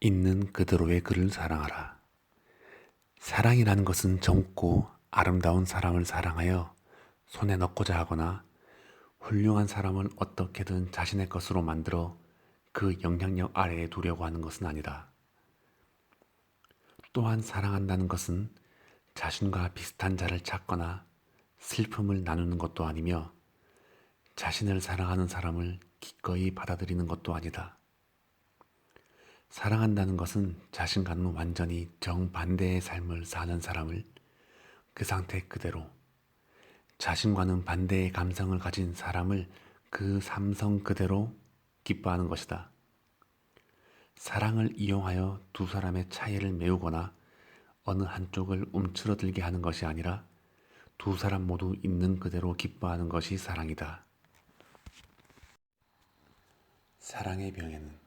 있는 그대로의 그를 사랑하라. 사랑이라는 것은 젊고 아름다운 사람을 사랑하여 손에 넣고자 하거나 훌륭한 사람을 어떻게든 자신의 것으로 만들어 그 영향력 아래에 두려고 하는 것은 아니다. 또한 사랑한다는 것은 자신과 비슷한 자를 찾거나 슬픔을 나누는 것도 아니며 자신을 사랑하는 사람을 기꺼이 받아들이는 것도 아니다. 사랑한다는 것은 자신과는 완전히 정반대의 삶을 사는 사람을 그 상태 그대로, 자신과는 반대의 감성을 가진 사람을 그 삼성 그대로 기뻐하는 것이다. 사랑을 이용하여 두 사람의 차이를 메우거나 어느 한쪽을 움츠러들게 하는 것이 아니라 두 사람 모두 있는 그대로 기뻐하는 것이 사랑이다. 사랑의 병에는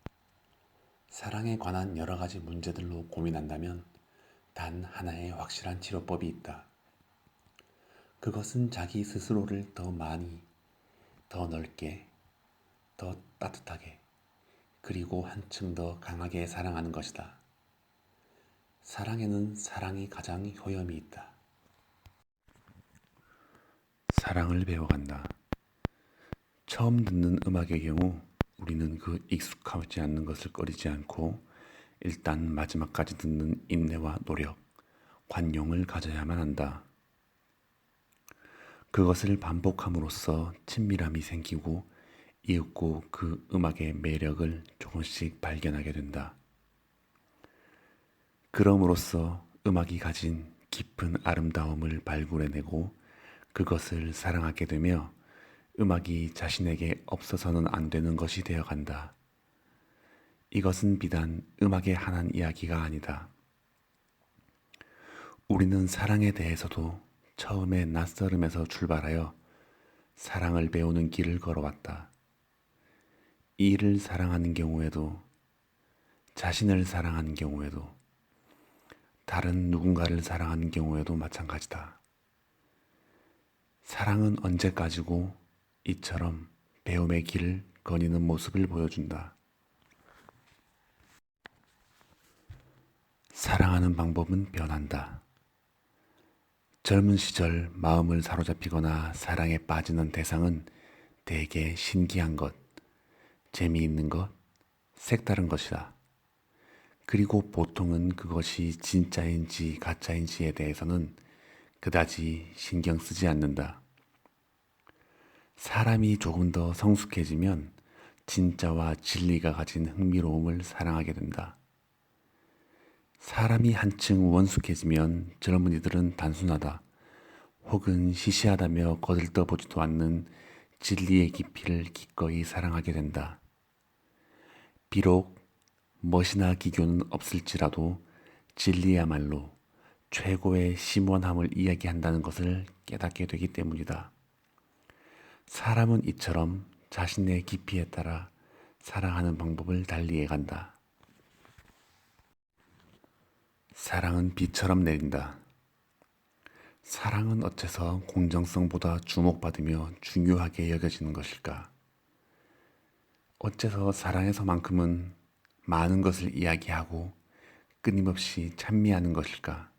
사랑에 관한 여러 가지 문제들로 고민한다면 단 하나의 확실한 치료법이 있다. 그것은 자기 스스로를 더 많이, 더 넓게, 더 따뜻하게, 그리고 한층 더 강하게 사랑하는 것이다. 사랑에는 사랑이 가장 효염이 있다. 사랑을 배워간다. 처음 듣는 음악의 경우 우리는 그 익숙하지 않는 것을 꺼리지 않고 일단 마지막까지 듣는 인내와 노력, 관용을 가져야만 한다. 그것을 반복함으로써 친밀함이 생기고 이윽고 그 음악의 매력을 조금씩 발견하게 된다. 그럼으로써 음악이 가진 깊은 아름다움을 발굴해내고 그것을 사랑하게 되며 음악이 자신에게 없어서는 안 되는 것이 되어간다. 이것은 비단 음악에 한한 이야기가 아니다. 우리는 사랑에 대해서도 처음에 낯설음에서 출발하여 사랑을 배우는 길을 걸어왔다. 이를 사랑하는 경우에도, 자신을 사랑하는 경우에도, 다른 누군가를 사랑하는 경우에도 마찬가지다. 사랑은 언제까지고 이처럼 배움의 길을 거니는 모습을 보여준다. 사랑하는 방법은 변한다. 젊은 시절 마음을 사로잡히거나 사랑에 빠지는 대상은 대개 신기한 것, 재미있는 것, 색다른 것이다. 그리고 보통은 그것이 진짜인지 가짜인지에 대해서는 그다지 신경 쓰지 않는다. 사람이 조금 더 성숙해지면 진짜와 진리가 가진 흥미로움을 사랑하게 된다. 사람이 한층 원숙해지면 젊은이들은 단순하다 혹은 시시하다며 거들떠보지도 않는 진리의 깊이를 기꺼이 사랑하게 된다. 비록 멋이나 기교는 없을지라도 진리야말로 최고의 심원함을 이야기한다는 것을 깨닫게 되기 때문이다. 사람은 이처럼 자신의 깊이에 따라 사랑하는 방법을 달리해간다. 사랑은 비처럼 내린다. 사랑은 어째서 공정성보다 주목받으며 중요하게 여겨지는 것일까? 어째서 사랑에서만큼은 많은 것을 이야기하고 끊임없이 찬미하는 것일까?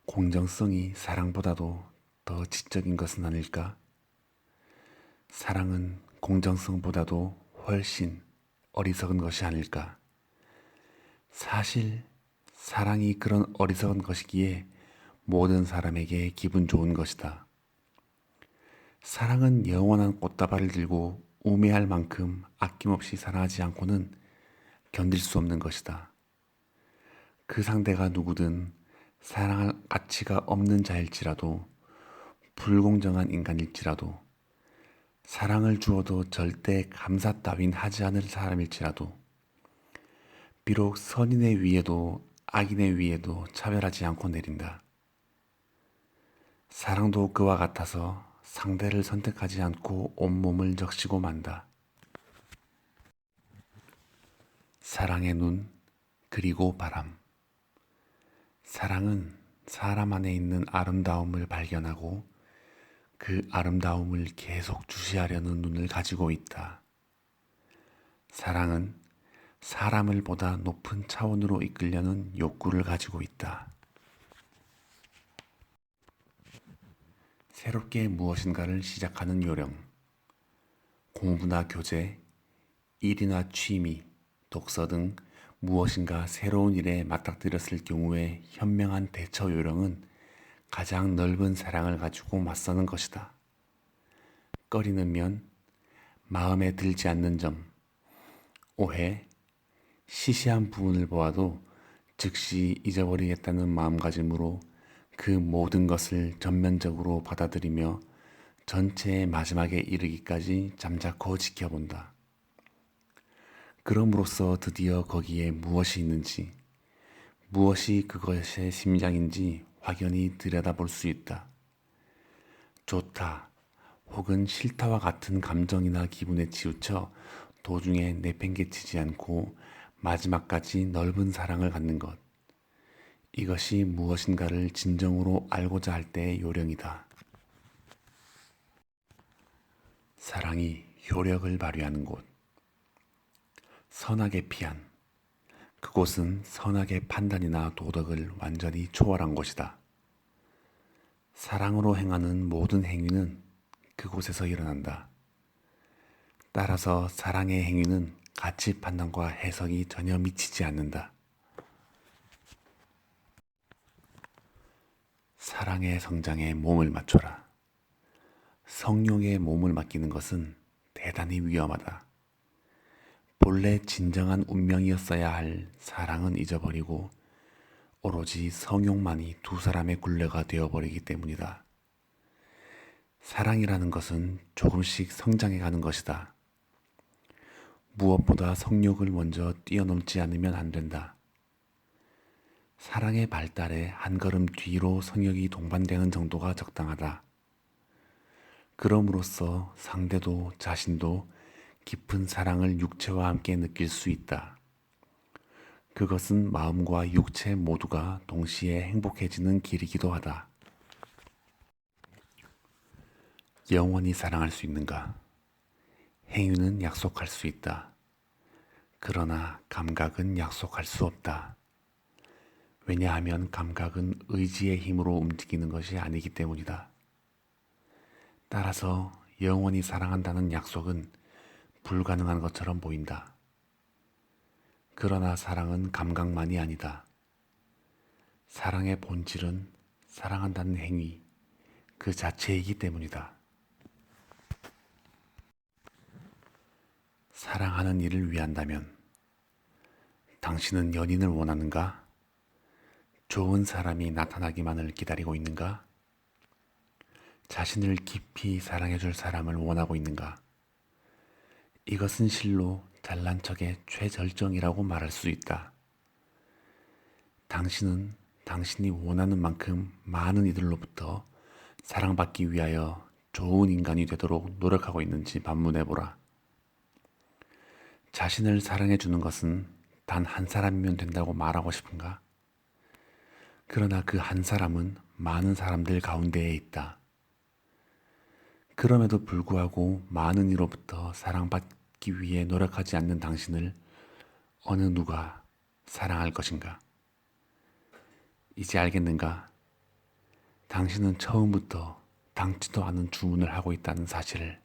공정성이 사랑보다도 더 지적인 것은 아닐까? 사랑은 공정성보다도 훨씬 어리석은 것이 아닐까? 사실 사랑이 그런 어리석은 것이기에 모든 사람에게 기분 좋은 것이다. 사랑은 영원한 꽃다발을 들고 우매할 만큼 아낌없이 사랑하지 않고는 견딜 수 없는 것이다. 그 상대가 누구든 사랑할 가치가 없는 자일지라도 불공정한 인간일지라도 사랑을 주어도 절대 감사 따윈 하지 않을 사람일지라도 비록 선인의 위에도 악인의 위에도 차별하지 않고 내린다. 사랑도 그와 같아서 상대를 선택하지 않고 온몸을 적시고 만다. 사랑의 눈, 그리고 바람. 사랑은 사람 안에 있는 아름다움을 발견하고 그 아름다움을 계속 주시하려는 눈을 가지고 있다. 사랑은 사람을 보다 높은 차원으로 이끌려는 욕구를 가지고 있다. 새롭게 무엇인가를 시작하는 요령, 공부나 교재, 일이나 취미, 독서 등 무엇인가 새로운 일에 맞닥뜨렸을 경우에 현명한 대처 요령은 가장 넓은 사랑을 가지고 맞서는 것이다. 꺼리는 면, 마음에 들지 않는 점, 오해, 시시한 부분을 보아도 즉시 잊어버리겠다는 마음가짐으로 그 모든 것을 전면적으로 받아들이며 전체의 마지막에 이르기까지 잠자코 지켜본다. 그럼으로써 드디어 거기에 무엇이 있는지, 무엇이 그것의 심장인지 확연히 들여다볼 수 있다. 좋다 혹은 싫다와 같은 감정이나 기분에 치우쳐 도중에 내팽개치지 않고 마지막까지 넓은 사랑을 갖는 것. 이것이 무엇인가를 진정으로 알고자 할 때의 요령이다. 사랑이 효력을 발휘하는 곳. 선악의 피한. 그곳은 선악의 판단이나 도덕을 완전히 초월한 곳이다. 사랑으로 행하는 모든 행위는 그곳에서 일어난다. 따라서 사랑의 행위는 가치 판단과 해석이 전혀 미치지 않는다. 사랑의 성장에 몸을 맞춰라. 성욕에 몸을 맡기는 것은 대단히 위험하다. 본래 진정한 운명이었어야 할 사랑은 잊어버리고 오로지 성욕만이 두 사람의 굴레가 되어버리기 때문이다. 사랑이라는 것은 조금씩 성장해가는 것이다. 무엇보다 성욕을 먼저 뛰어넘지 않으면 안 된다. 사랑의 발달에 한 걸음 뒤로 성욕이 동반되는 정도가 적당하다. 그럼으로써 상대도 자신도 깊은 사랑을 육체와 함께 느낄 수 있다. 그것은 마음과 육체 모두가 동시에 행복해지는 길이기도 하다. 영원히 사랑할 수 있는가? 행위는 약속할 수 있다. 그러나 감각은 약속할 수 없다. 왜냐하면 감각은 의지의 힘으로 움직이는 것이 아니기 때문이다. 따라서 영원히 사랑한다는 약속은 불가능한 것처럼 보인다. 그러나 사랑은 감각만이 아니다. 사랑의 본질은 사랑한다는 행위 그 자체이기 때문이다. 사랑하는 일을 위한다면 당신은 연인을 원하는가? 좋은 사람이 나타나기만을 기다리고 있는가? 자신을 깊이 사랑해줄 사람을 원하고 있는가? 이것은 실로 잘난 척의 최절정이라고 말할 수 있다. 당신은 당신이 원하는 만큼 많은 이들로부터 사랑받기 위하여 좋은 인간이 되도록 노력하고 있는지 반문해보라. 자신을 사랑해주는 것은 단 한 사람이면 된다고 말하고 싶은가? 그러나 그 한 사람은 많은 사람들 가운데에 있다. 그럼에도 불구하고 많은 이로부터 사랑받기 위해 노력하지 않는 당신을 어느 누가 사랑할 것인가? 이제 알겠는가? 당신은 처음부터 당치도 않은 주문을 하고 있다는 사실을.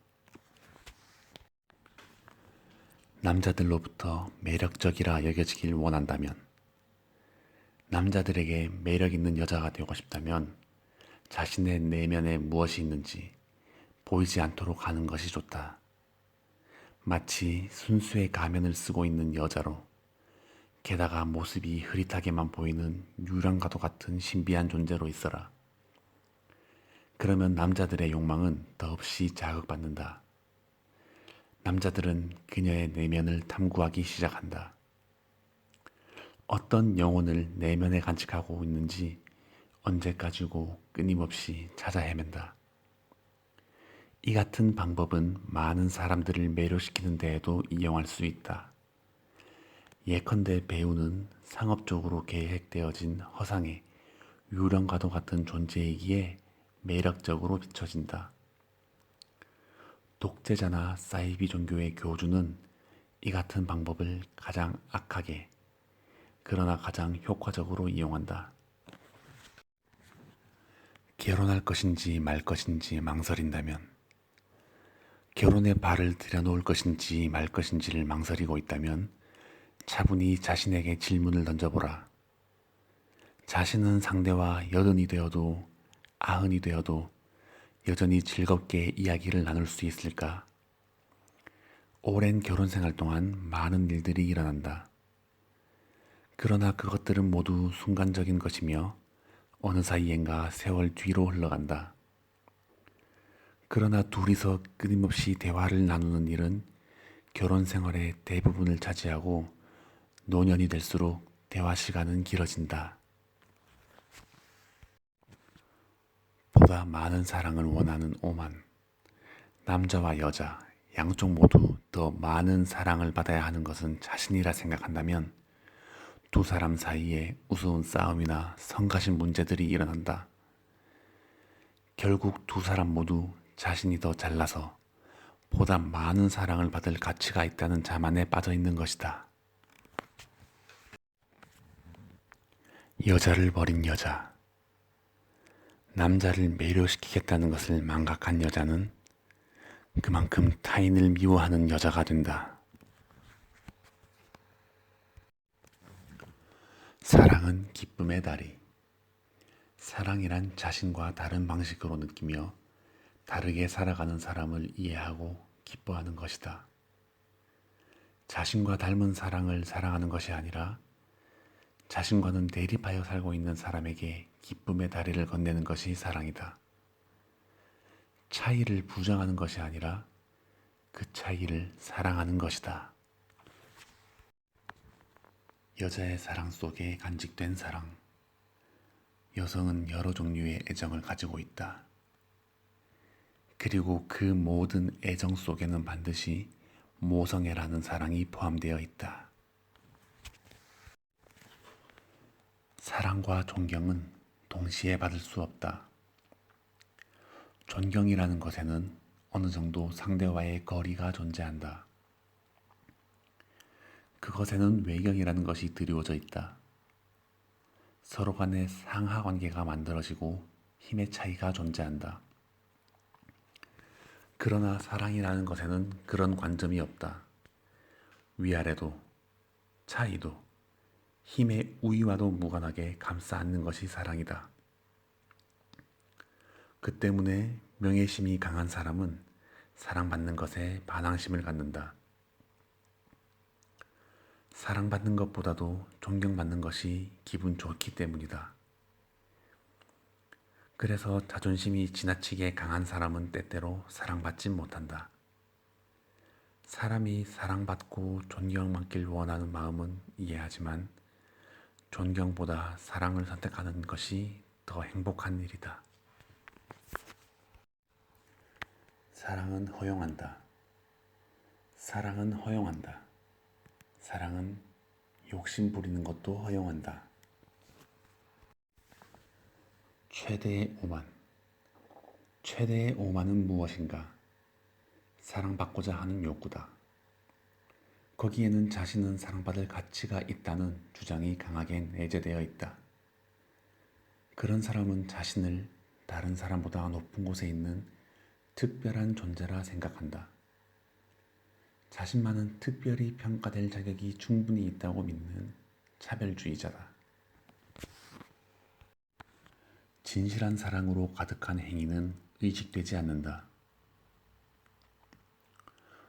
남자들로부터 매력적이라 여겨지길 원한다면, 남자들에게 매력 있는 여자가 되고 싶다면 자신의 내면에 무엇이 있는지 보이지 않도록 하는 것이 좋다. 마치 순수의 가면을 쓰고 있는 여자로, 게다가 모습이 흐릿하게만 보이는 유령과도 같은 신비한 존재로 있어라. 그러면 남자들의 욕망은 더없이 자극받는다. 남자들은 그녀의 내면을 탐구하기 시작한다. 어떤 영혼을 내면에 간직하고 있는지 언제까지고 끊임없이 찾아 헤맨다. 이 같은 방법은 많은 사람들을 매료시키는 데에도 이용할 수 있다. 예컨대 배우는 상업적으로 계획되어진 허상의 유령과도 같은 존재이기에 매력적으로 비춰진다. 독재자나 사이비 종교의 교주는 이 같은 방법을 가장 악하게 그러나 가장 효과적으로 이용한다. 결혼할 것인지 말 것인지 망설인다면, 결혼에 발을 들여놓을 것인지 말 것인지를 망설이고 있다면 차분히 자신에게 질문을 던져보라. 자신은 상대와 80이 되어도 90이 되어도 여전히 즐겁게 이야기를 나눌 수 있을까? 오랜 결혼 생활 동안 많은 일들이 일어난다. 그러나 그것들은 모두 순간적인 것이며 어느 사이엔가 세월 뒤로 흘러간다. 그러나 둘이서 끊임없이 대화를 나누는 일은 결혼 생활의 대부분을 차지하고 노년이 될수록 대화 시간은 길어진다. 보다 많은 사랑을 원하는 오만. 남자와 여자 양쪽 모두 더 많은 사랑을 받아야 하는 것은 자신이라 생각한다면 두 사람 사이에 우스운 싸움이나 성가신 문제들이 일어난다. 결국 두 사람 모두 자신이 더 잘나서 보다 많은 사랑을 받을 가치가 있다는 자만에 빠져 있는 것이다. 여자를 버린 여자. 남자를 매료시키겠다는 것을 망각한 여자는 그만큼 타인을 미워하는 여자가 된다. 사랑은 기쁨의 다리. 사랑이란 자신과 다른 방식으로 느끼며 다르게 살아가는 사람을 이해하고 기뻐하는 것이다. 자신과 닮은 사랑을 사랑하는 것이 아니라 자신과는 대립하여 살고 있는 사람에게 기쁨의 다리를 건네는 것이 사랑이다. 차이를 부정하는 것이 아니라 그 차이를 사랑하는 것이다. 여자의 사랑 속에 간직된 사랑. 여성은 여러 종류의 애정을 가지고 있다. 그리고 그 모든 애정 속에는 반드시 모성애라는 사랑이 포함되어 있다. 사랑과 존경은 동시에 받을 수 없다. 존경이라는 것에는 어느 정도 상대와의 거리가 존재한다. 그것에는 외경이라는 것이 드리워져 있다. 서로 간의 상하 관계가 만들어지고 힘의 차이가 존재한다. 그러나 사랑이라는 것에는 그런 관점이 없다. 위아래도, 차이도, 힘의 우위와도 무관하게 감싸 안는 것이 사랑이다. 그 때문에 명예심이 강한 사람은 사랑받는 것에 반항심을 갖는다. 사랑받는 것보다도 존경받는 것이 기분 좋기 때문이다. 그래서 자존심이 지나치게 강한 사람은 때때로 사랑받지 못한다. 사람이 사랑받고 존경받길 원하는 마음은 이해하지만 존경보다 사랑을 선택하는 것이 더 행복한 일이다. 사랑은 허용한다. 사랑은 허용한다. 사랑은 욕심 부리는 것도 허용한다. 최대의 오만. 최대의 오만은 무엇인가? 사랑받고자 하는 욕구다. 거기에는 자신은 사랑받을 가치가 있다는 주장이 강하게 내재되어 있다. 그런 사람은 자신을 다른 사람보다 높은 곳에 있는 특별한 존재라 생각한다. 자신만은 특별히 평가될 자격이 충분히 있다고 믿는 차별주의자다. 진실한 사랑으로 가득한 행위는 의식되지 않는다.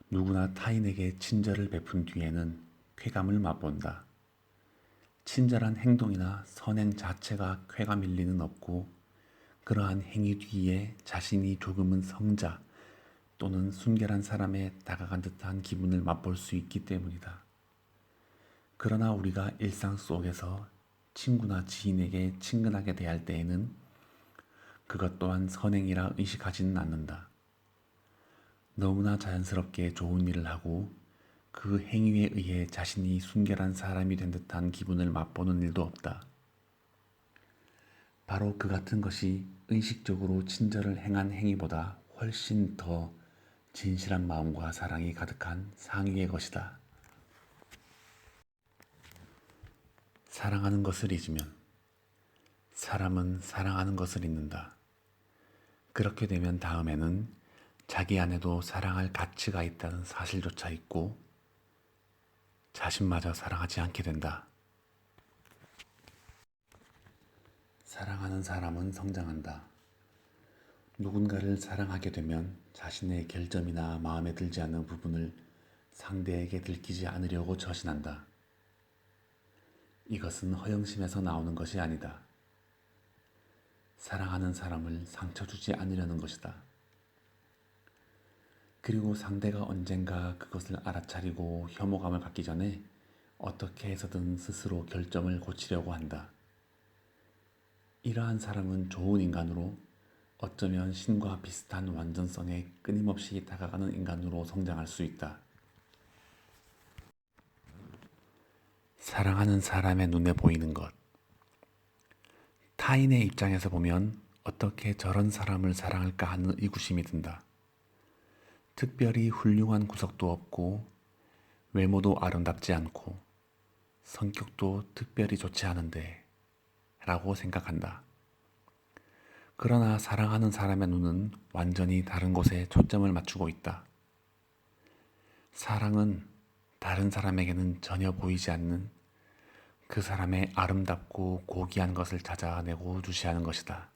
누구나 타인에게 친절을 베푼 뒤에는 쾌감을 맛본다. 친절한 행동이나 선행 자체가 쾌감일 리는 없고 그러한 행위 뒤에 자신이 조금은 성자 또는 순결한 사람에 다가간 듯한 기분을 맛볼 수 있기 때문이다. 그러나 우리가 일상 속에서 친구나 지인에게 친근하게 대할 때에는 그것 또한 선행이라 의식하지는 않는다. 너무나 자연스럽게 좋은 일을 하고 그 행위에 의해 자신이 순결한 사람이 된 듯한 기분을 맛보는 일도 없다. 바로 그 같은 것이 의식적으로 친절을 행한 행위보다 훨씬 더 진실한 마음과 사랑이 가득한 상위의 것이다. 사랑하는 것을 잊으면 사람은 사랑하는 것을 잊는다. 그렇게 되면 다음에는 자기 안에도 사랑할 가치가 있다는 사실조차 잊고 자신마저 사랑하지 않게 된다. 사랑하는 사람은 성장한다. 누군가를 사랑하게 되면 자신의 결점이나 마음에 들지 않는 부분을 상대에게 들키지 않으려고 처신한다. 이것은 허영심에서 나오는 것이 아니다. 사랑하는 사람을 상처 주지 않으려는 것이다. 그리고 상대가 언젠가 그것을 알아차리고 혐오감을 갖기 전에 어떻게 해서든 스스로 결점을 고치려고 한다. 이러한 사람은 좋은 인간으로, 어쩌면 신과 비슷한 완전성에 끊임없이 다가가는 인간으로 성장할 수 있다. 사랑하는 사람의 눈에 보이는 것. 타인의 입장에서 보면 어떻게 저런 사람을 사랑할까 하는 의구심이 든다. 특별히 훌륭한 구석도 없고 외모도 아름답지 않고 성격도 특별히 좋지 않은데 라고 생각한다. 그러나 사랑하는 사람의 눈은 완전히 다른 곳에 초점을 맞추고 있다. 사랑은 다른 사람에게는 전혀 보이지 않는 그 사람의 아름답고 고귀한 것을 찾아내고 주시하는 것이다.